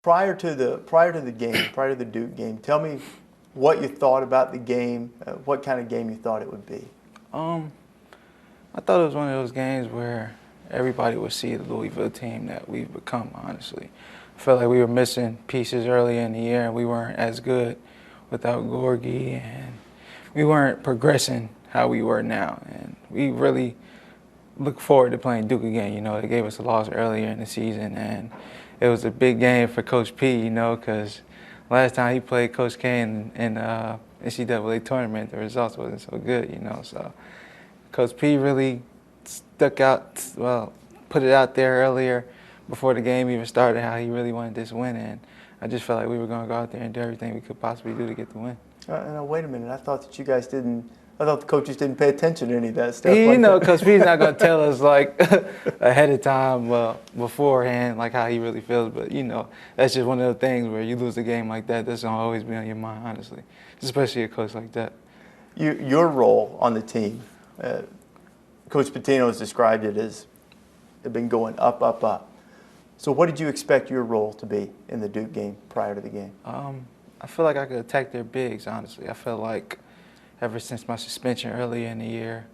Prior to the Duke game, tell me what you thought about the game, what kind of game you thought it would be. Um, I thought it was one of those games where everybody would see the Louisville team that we've become, honestly. I felt like we were missing pieces early in the year and we weren't as good without Gorgie, and we weren't progressing how we were now. And we really look forward to playing Duke again. You know, they gave us a loss earlier in the season, and it was a big game for Coach P, you know, because last time he played Coach K in NCAA tournament, the results wasn't so good, you know. So Coach P really stuck out, well, put it out there earlier before the game even started how he really wanted this win, and I just felt like we were going to go out there and do everything we could possibly do to get the win. Now, wait a minute. I thought that you guys didn't. I thought the coaches didn't pay attention to any of that stuff. You know, Coach P's not going to tell us like ahead of time, well, beforehand, like how he really feels. But you know, that's just one of the things where you lose a game like that. That's gonna always be on your mind, honestly, especially a coach like that. Your role on the team, Coach Pitino has described it as they've been going up, up, up. So, what did you expect your role to be in the Duke game prior to the game? I feel like I could attack their bigs, honestly. I felt like ever since my suspension earlier in the year,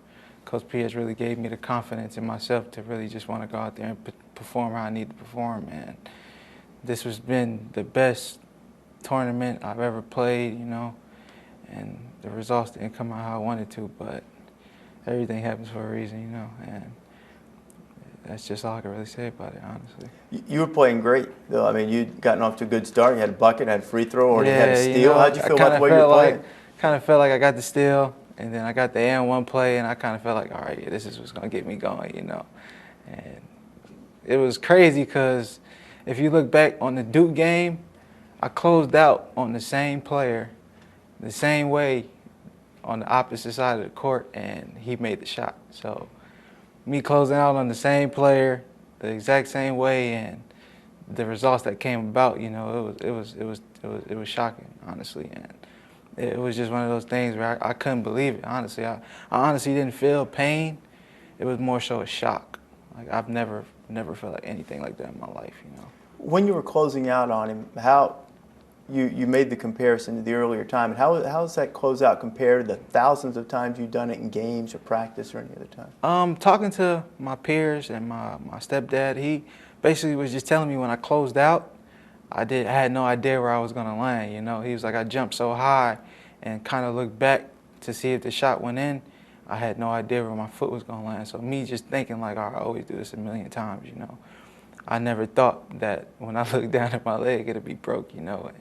Coach P has really gave me the confidence in myself to really just want to go out there and perform how I need to perform. And this has been the best tournament I've ever played, you know, and the results didn't come out how I wanted to, but everything happens for a reason, you know, and that's just all I can really say about it, honestly. You were playing great, though. I mean, you'd gotten off to a good start. You had a bucket, had a free throw, or you had a steal. You know, How'd you feel about the way you were playing? Kind of felt like I got the steal, and then I got the and-one play, and I kind of felt like, all right, yeah, this is what's going to get me going, you know. And it was crazy because if you look back on the Duke game, I closed out on the same player, the same way on the opposite side of the court, and he made the shot. So me closing out on the same player, the exact same way, and the results that came about, you know, it was shocking, honestly, and it was just one of those things where I couldn't believe it. Honestly, I honestly didn't feel pain. It was more so a shock. Like I've never felt like anything like that in my life, you know. When you were closing out on him, how you made the comparison to the earlier time, and how does that closeout compare to the thousands of times you've done it in games or practice or any other time? Talking to my peers and my stepdad, he basically was just telling me when I closed out, I had no idea where I was going to land, you know. He was like, I jumped so high and kind of looked back to see if the shot went in. I had no idea where my foot was going to land. So me just thinking like, all right, I always do this a million times, you know. I never thought that when I looked down at my leg, it'd be broke, you know.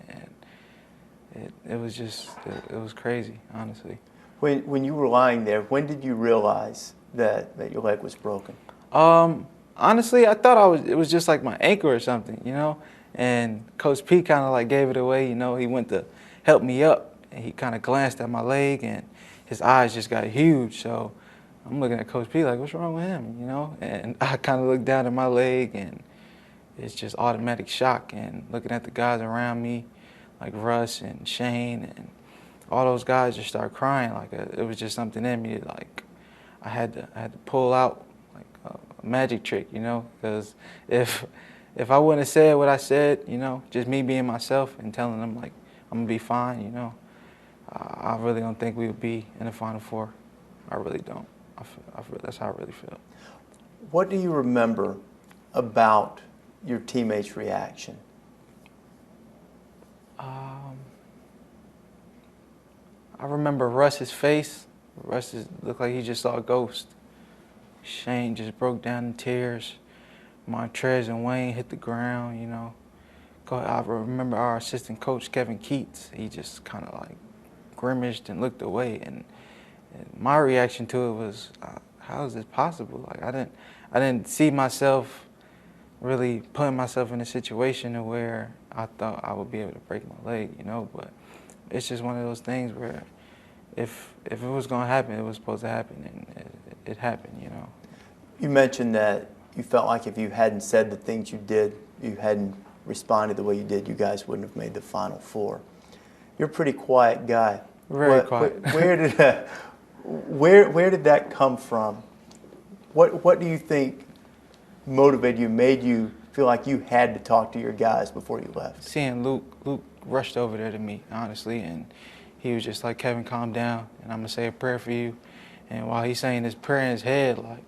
And it was just, it was crazy, honestly. When you were lying there, when did you realize that your leg was broken? Honestly, I thought it was just like my ankle or something, you know. And Coach P kind of like gave it away, you know. He went to help me up, and he kind of glanced at my leg, and his eyes just got huge. So I'm looking at Coach P like, what's wrong with him, you know? And I kind of looked down at my leg, and it's just automatic shock. And looking at the guys around me, like Russ and Shane, and all those guys just started crying. Like it was just something in me. Like I had to pull out like a magic trick, you know, because if I wouldn't have said what I said, you know, just me being myself and telling them, like, I'm going to be fine, you know, I really don't think we would be in the Final Four. I really don't. That's how I really feel. What do you remember about your teammates' reaction? I remember Russ's face. Russ looked like he just saw a ghost. Shane just broke down in tears. Montrez and Wayne hit the ground, you know. I remember our assistant coach, Kevin Keats, he just kind of like grimaced and looked away. And my reaction to it was, how is this possible? Like I didn't see myself really putting myself in a situation where I thought I would be able to break my leg, you know. But it's just one of those things where if it was going to happen, it was supposed to happen, and it happened, you know. You mentioned that you felt like if you hadn't said the things you did, you hadn't responded the way you did, you guys wouldn't have made the Final Four. You're a pretty quiet guy. Very quiet. Where did that come from? What do you think motivated you, made you feel like you had to talk to your guys before you left? Seeing Luke rushed over there to me, honestly, and he was just like, Kevin, calm down, and I'm going to say a prayer for you. And while he's saying his prayer in his head, like,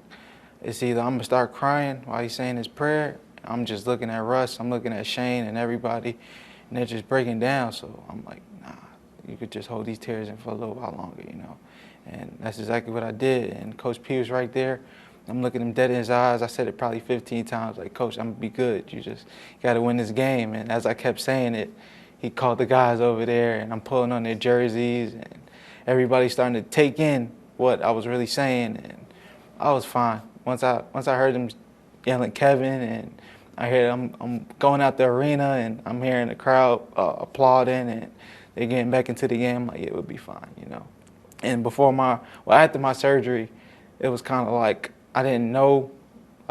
it's either I'm going to start crying while he's saying his prayer, I'm just looking at Russ, I'm looking at Shane and everybody, and they're just breaking down. So I'm like, nah, you could just hold these tears in for a little while longer, you know. And that's exactly what I did. And Coach P was right there. I'm looking him dead in his eyes. I said it probably 15 times, like, Coach, I'm going to be good. You just got to win this game. And as I kept saying it, he called the guys over there, and I'm pulling on their jerseys, and everybody's starting to take in what I was really saying, and I was fine. Once I heard them yelling Kevin, and I hear I'm going out the arena, and I'm hearing the crowd applauding, and they're getting back into the game, I'm like, yeah, it would be fine, you know. And after my surgery, it was kind of like I didn't know,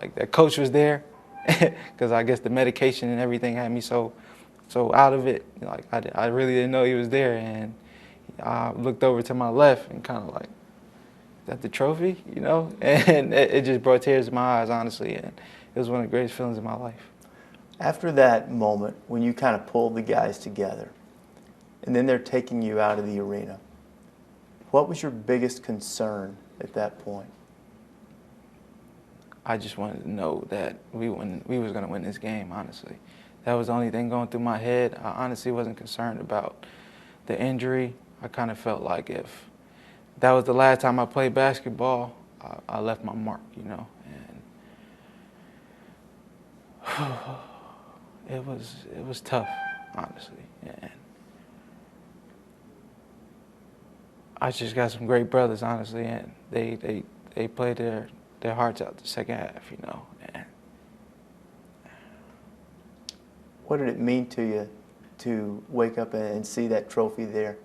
like, that Coach was there, because I guess the medication and everything had me so out of it. Like, I really didn't know he was there, and I looked over to my left and kind of like, is that the trophy, you know? And it just brought tears to my eyes, honestly, and it was one of the greatest feelings of my life. After that moment, when you kind of pulled the guys together, and then they're taking you out of the arena, what was your biggest concern at that point? I just wanted to know that we was going to win this game, honestly. That was the only thing going through my head. I honestly wasn't concerned about the injury. I kind of felt like if that was the last time I played basketball, I left my mark, you know. And it was tough, honestly. And I just got some great brothers, honestly, and they played their hearts out the second half, you know. And what did it mean to you to wake up and see that trophy there?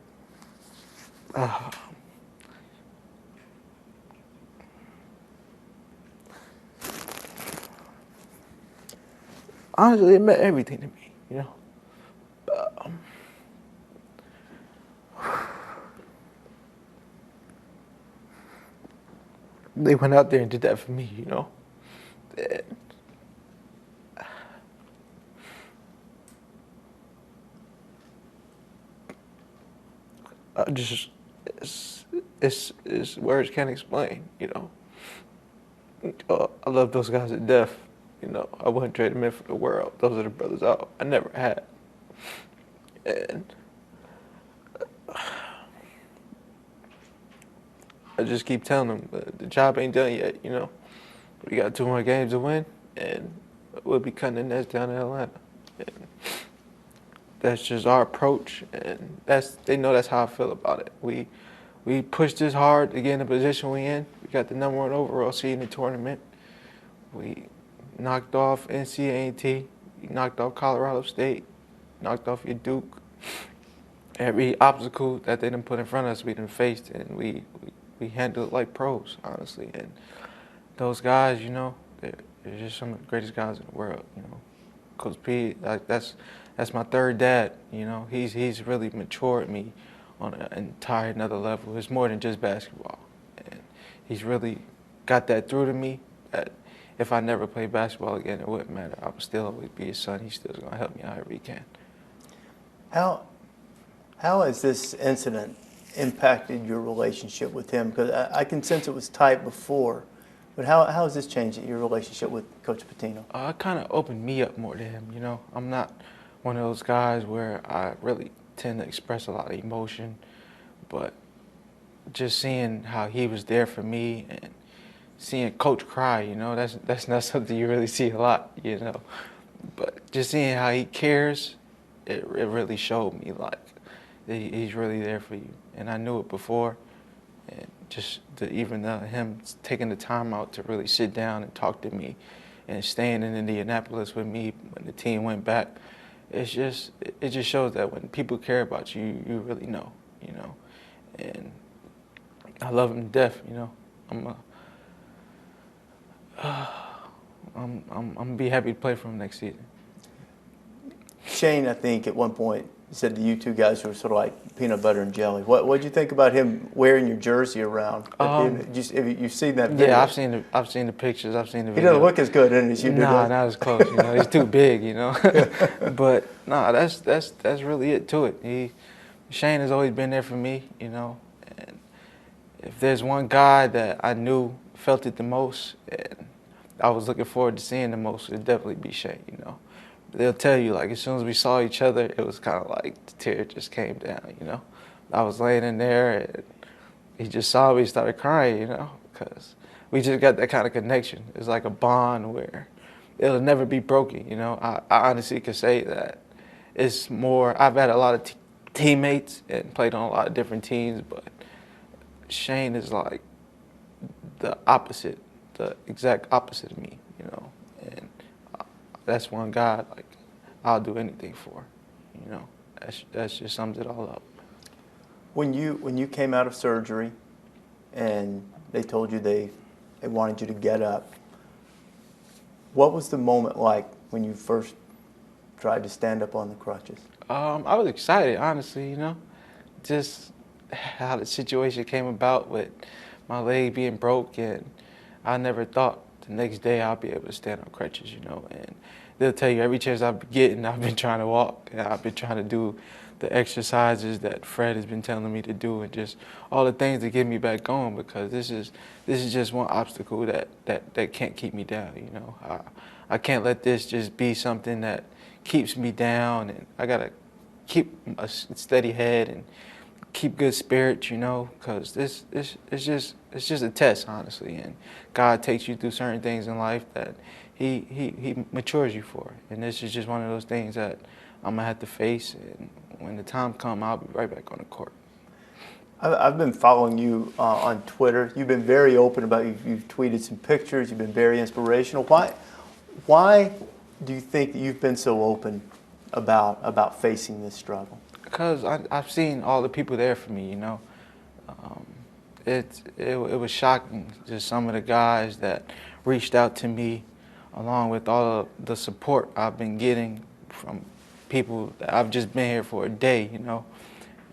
Honestly, it meant everything to me, you know. They went out there and did that for me, you know. And I just, it's words can't explain, you know. I love those guys to death, you know. I wouldn't trade them in for the world. Those are the brothers I never had. And I just keep telling them the job ain't done yet, you know. We got 2 more games to win, and we'll be cutting the nets down in Atlanta. And that's just our approach, and they know that's how I feel about it. We pushed this hard to get in the position we in. We got the #1 overall seed in the tournament. We knocked off NC we knocked off Colorado State, knocked off your Duke. Every obstacle that they done put in front of us, we done faced, and we handled it like pros, honestly. And those guys, you know, they're just some of the greatest guys in the world, you know. Coach P, like, that's my third dad, you know. He's really matured me on an entire another level. It's more than just basketball. And he's really got that through to me that if I never played basketball again, it wouldn't matter. I would still always be his son. He's still going to help me however he can. How has this incident impacted your relationship with him? Because I can sense it was tight before, but how has this changed your relationship with Coach Pitino? It kind of opened me up more to him, you know. I'm not one of those guys where I really tend to express a lot of emotion, but just seeing how he was there for me and seeing Coach cry, you know, that's not something you really see a lot, you know. But just seeing how he cares, it really showed me, like, he's really there for you. And I knew it before, and just him taking the time out to really sit down and talk to me and staying in Indianapolis with me when the team went back, it just shows that when people care about you, you really know, you know. And I love him to death, you know. I'm gonna be happy to play for him next season. Shane, I think, at one point You said you two guys were sort of like peanut butter and jelly. What'd you think about him wearing your jersey around? You've seen that video? Yeah, I've seen the pictures. I've seen the He video. doesn't look as good in it as you do. Nah, not as close. You know, he's too big. You know, but nah, that's really it to it. Shane has always been there for me. You know, and if there's one guy that I knew felt it the most, and I was looking forward to seeing the most, it'd definitely be Shane. You know, they'll tell you like as soon as we saw each other, it was kind of like the tear just came down. You know, I was laying in there and he just saw me, started crying. You know, because we just got that kind of connection. It's like a bond where it'll never be broken. You know, I honestly could say that it's more. I've had a lot of teammates and played on a lot of different teams, but Shane is like the opposite, the exact opposite of me. You know, and that's one guy like I'll do anything for. You know, that's just sums it all up. When you came out of surgery, and they told you they wanted you to get up, what was the moment like when you first tried to stand up on the crutches? I was excited, honestly. You know, just how the situation came about with my leg being broke, and I never thought the next day I'll be able to stand on crutches. You know, and they'll tell you every chance I've been getting, I've been trying to walk, and I've been trying to do the exercises that Fred has been telling me to do, and just all the things to get me back going, because this is just one obstacle that can't keep me down. You know, I can't let this just be something that keeps me down, and I gotta keep a steady head and keep good spirits. You know, because this it's just a test, honestly, and God takes you through certain things in life that He matures you for, and this is just one of those things that I'm gonna have to face, and when the time comes, I'll be right back on the court. I've been following you on Twitter. You've been very open about it. You've tweeted some pictures. You've been very inspirational. Why do you think that you've been so open about facing this struggle? Because I've seen all the people there for me. You know, it was shocking, just some of the guys that reached out to me, along with all of the support I've been getting from people that I've just been here for a day, you know,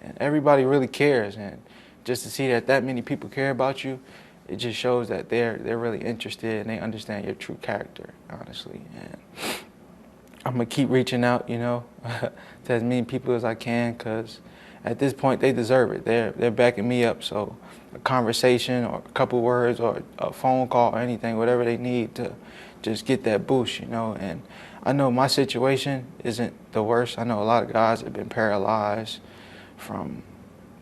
and everybody really cares, and just to see that many people care about you, it just shows that they're really interested and they understand your true character, honestly. And I'm gonna keep reaching out, you know, to as many people as I can, because at this point they deserve it. They're backing me up, so a conversation or a couple words or a phone call or anything, whatever they need to just get that boost, you know. And I know my situation isn't the worst. I know a lot of guys have been paralyzed from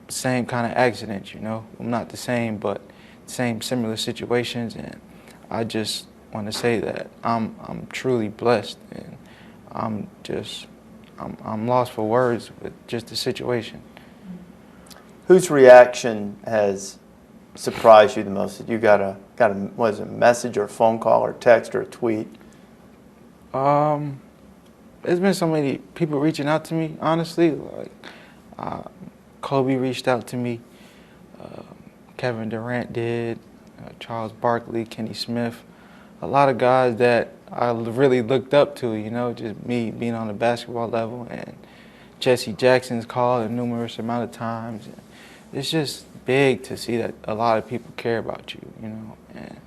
same kind of accidents, you know. I'm not the same, but similar situations, and I just want to say that I'm truly blessed, and I'm lost for words with just the situation. Whose reaction has surprised you the most? That you got a was it a message or a phone call or text or a tweet? There's been so many people reaching out to me, honestly. Like Kobe reached out to me, Kevin Durant did, Charles Barkley, Kenny Smith, a lot of guys that I really looked up to, you know, just me being on the basketball level, and Jesse Jackson's called a numerous amount of times. And it's just big to see that a lot of people care about you, you know, and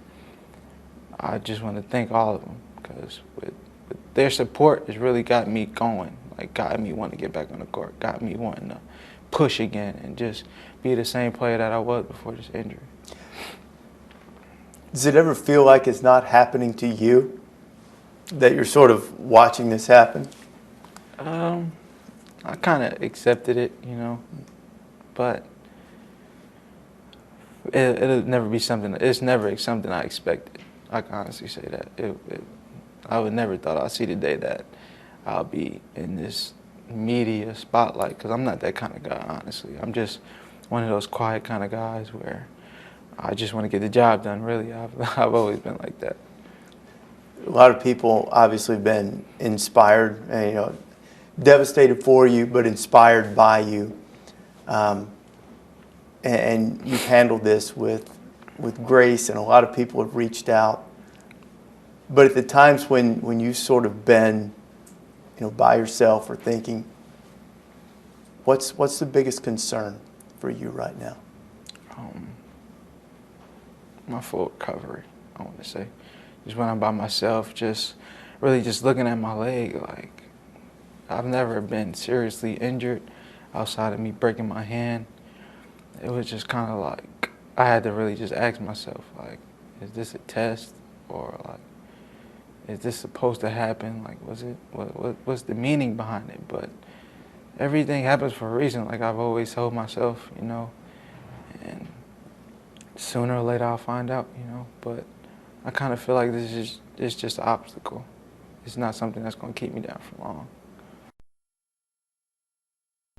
I just want to thank all of them, because with their support has really got me going, like got me wanting to get back on the court, got me wanting to push again and just be the same player that I was before this injury. Does it ever feel like it's not happening to you, that you're sort of watching this happen? I kind of accepted it, you know, but it'll never be something. It's never something I expected. I can honestly say that. I would never thought I'd see the day that I'll be in this media spotlight, because I'm not that kind of guy, honestly. I'm just one of those quiet kind of guys where I just want to get the job done, really. I've always been like that. A lot of people obviously have been inspired, and, you know, devastated for you, but inspired by you. And you've handled this with grace, and a lot of people have reached out. But at the times when you've sort of been, you know, by yourself or thinking, What's the biggest concern for you right now? My full recovery, I want to say. Just when I'm by myself, just really just looking at my leg, like, I've never been seriously injured outside of me breaking my hand. It was just kind of like, I had to really just ask myself, like, is this a test? Or like, is this supposed to happen? Like, what's the meaning behind it? But everything happens for a reason, like I've always told myself, you know, and sooner or later I'll find out, you know. But I kind of feel like this is just an obstacle. It's not something that's going to keep me down for long.